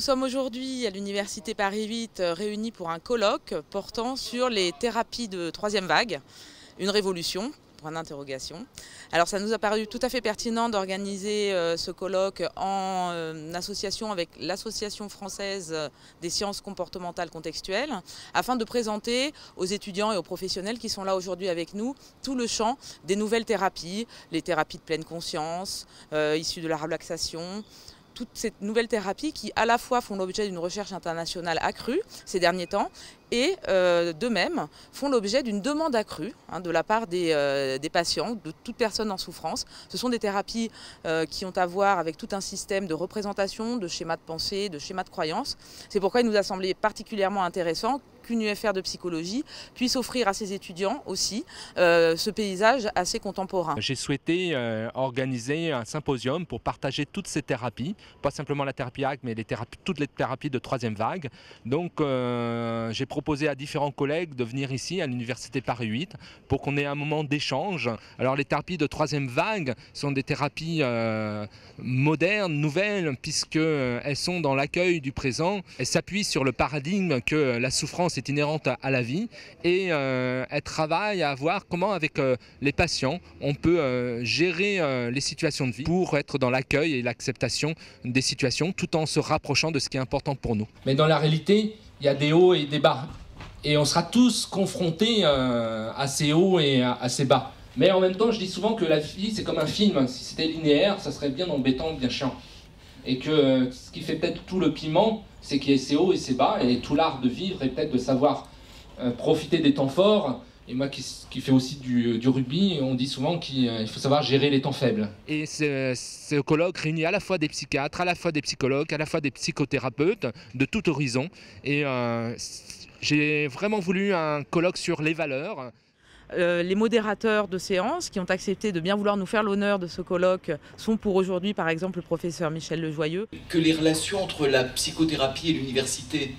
sommes aujourd'hui à l'Université Paris 8 réunis pour un colloque portant sur les thérapies de troisième vague, une révolution, point d'interrogation. Alors ça nous a paru tout à fait pertinent d'organiser ce colloque en association avec l'Association française des sciences comportementales contextuelles, afin de présenter aux étudiants et aux professionnels qui sont là aujourd'hui avec nous tout le champ des nouvelles thérapies, les thérapies de pleine conscience, issues de la relaxation, toutes ces nouvelles thérapies qui à la fois font l'objet d'une recherche internationale accrue ces derniers temps et de même font l'objet d'une demande accrue de la part des patients, de toute personne en souffrance. Ce sont des thérapies qui ont à voir avec tout un système de représentation, de schémas de pensée, de schémas de croyance. C'est pourquoi il nous a semblé particulièrement intéressant qu'une UFR de psychologie puisse offrir à ses étudiants aussi ce paysage assez contemporain. J'ai souhaité organiser un symposium pour partager toutes ces thérapies, pas simplement la thérapie ACT, mais toutes les thérapies de troisième vague. Donc j'ai proposé à différents collègues de venir ici à l'Université Paris 8 pour qu'on ait un moment d'échange. Alors les thérapies de troisième vague sont des thérapies modernes, nouvelles, puisqu'elles sont dans l'accueil du présent. Elles s'appuient sur le paradigme que la souffrance est inhérente à la vie et elle travaille à voir comment avec les patients on peut gérer les situations de vie pour être dans l'accueil et l'acceptation des situations tout en se rapprochant de ce qui est important pour nous. Mais dans la réalité, il y a des hauts et des bas et on sera tous confrontés à ces hauts et à ces bas. Mais en même temps, je dis souvent que la vie c'est comme un film. Si c'était linéaire, ça serait bien embêtant, bien chiant. Et que ce qui fait peut-être tout le piment, c'est qu'il y ait ces hauts et ces bas, et tout l'art de vivre est peut-être de savoir profiter des temps forts. Et moi qui fais aussi du rugby, on dit souvent qu'il faut savoir gérer les temps faibles. Et ce colloque réunit à la fois des psychiatres, à la fois des psychologues, à la fois des psychothérapeutes de tout horizon. Et j'ai vraiment voulu un colloque sur les valeurs. Les modérateurs de séance qui ont accepté de bien vouloir nous faire l'honneur de ce colloque sont pour aujourd'hui par exemple le professeur Michel Lejoyeux. Que les relations entre la psychothérapie et l'université,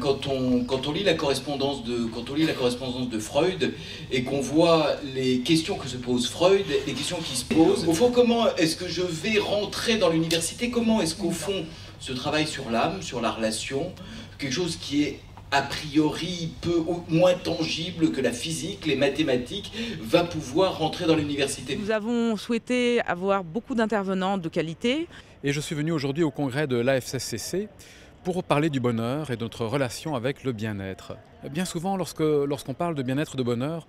quand on lit la correspondance de Freud et qu'on voit les questions que se pose Freud, les questions qui se posent, au fond comment est-ce que je vais rentrer dans l'université, comment est-ce qu'au fond ce travail sur l'âme, sur la relation, quelque chose qui est a priori peu moins tangible que la physique, les mathématiques, va pouvoir rentrer dans l'université. Nous avons souhaité avoir beaucoup d'intervenants de qualité. Et je suis venu aujourd'hui au congrès de l'AFSCC pour parler du bonheur et de notre relation avec le bien-être. Bien souvent, lorsqu'on parle de bien-être, de bonheur,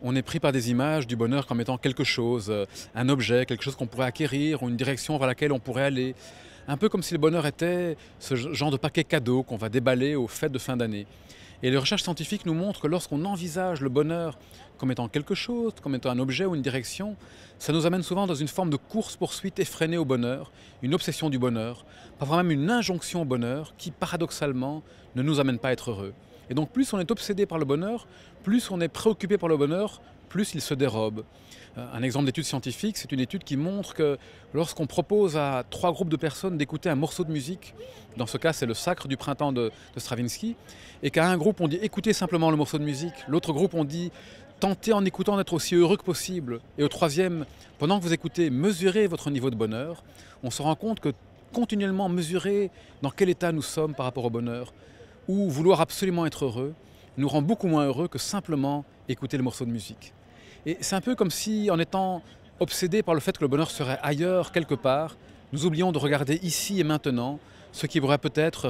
on est pris par des images du bonheur comme étant quelque chose, un objet, quelque chose qu'on pourrait acquérir ou une direction vers laquelle on pourrait aller. Un peu comme si le bonheur était ce genre de paquet cadeau qu'on va déballer aux fêtes de fin d'année. Et les recherches scientifiques nous montrent que lorsqu'on envisage le bonheur comme étant quelque chose, comme étant un objet ou une direction, ça nous amène souvent dans une forme de course-poursuite effrénée au bonheur, une obsession du bonheur, parfois même une injonction au bonheur qui, paradoxalement, ne nous amène pas à être heureux. Et donc plus on est obsédé par le bonheur, plus on est préoccupé par le bonheur, plus il se dérobe. Un exemple d'étude scientifique, c'est une étude qui montre que lorsqu'on propose à 3 groupes de personnes d'écouter un morceau de musique, dans ce cas c'est le Sacre du printemps de Stravinsky, et qu'à un groupe on dit écoutez simplement le morceau de musique, l'autre groupe on dit tentez en écoutant d'être aussi heureux que possible, et au troisième, pendant que vous écoutez, mesurez votre niveau de bonheur, on se rend compte que continuellement mesurer dans quel état nous sommes par rapport au bonheur, ou vouloir absolument être heureux, nous rend beaucoup moins heureux que simplement écouter le morceau de musique. Et c'est un peu comme si, en étant obsédés par le fait que le bonheur serait ailleurs, quelque part, nous oublions de regarder ici et maintenant ce qui pourrait peut-être,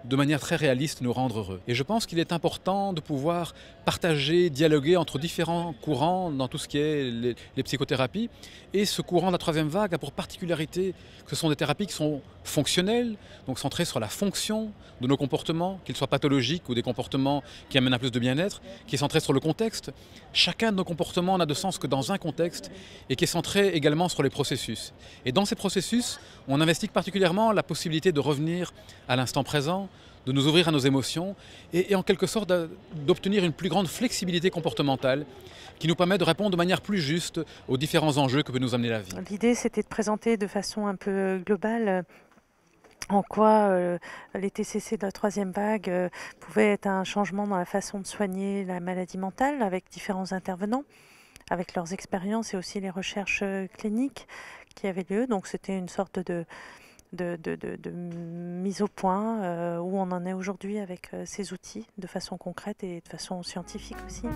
de manière très réaliste, nous rendre heureux. Et je pense qu'il est important de pouvoir partager, dialoguer entre différents courants dans tout ce qui est les psychothérapies. Et ce courant de la troisième vague a pour particularité que ce sont des thérapies qui sont fonctionnelles, donc centrées sur la fonction de nos comportements, qu'ils soient pathologiques ou des comportements qui amènent à plus de bien-être, qui est centré sur le contexte. Chacun de nos comportements n'a de sens que dans un contexte et qui est centré également sur les processus. Et dans ces processus, on investigue particulièrement la possibilité de revenir à l'instant présent, de nous ouvrir à nos émotions et en quelque sorte d'obtenir une plus grande flexibilité comportementale qui nous permet de répondre de manière plus juste aux différents enjeux que peut nous amener la vie. L'idée, c'était de présenter de façon un peu globale en quoi les TCC de la troisième vague pouvaient être un changement dans la façon de soigner la maladie mentale avec différents intervenants, avec leurs expériences et aussi les recherches cliniques qui avaient lieu. Donc c'était une sorte de de mise au point, où on en est aujourd'hui avec ces outils de façon concrète et de façon scientifique aussi.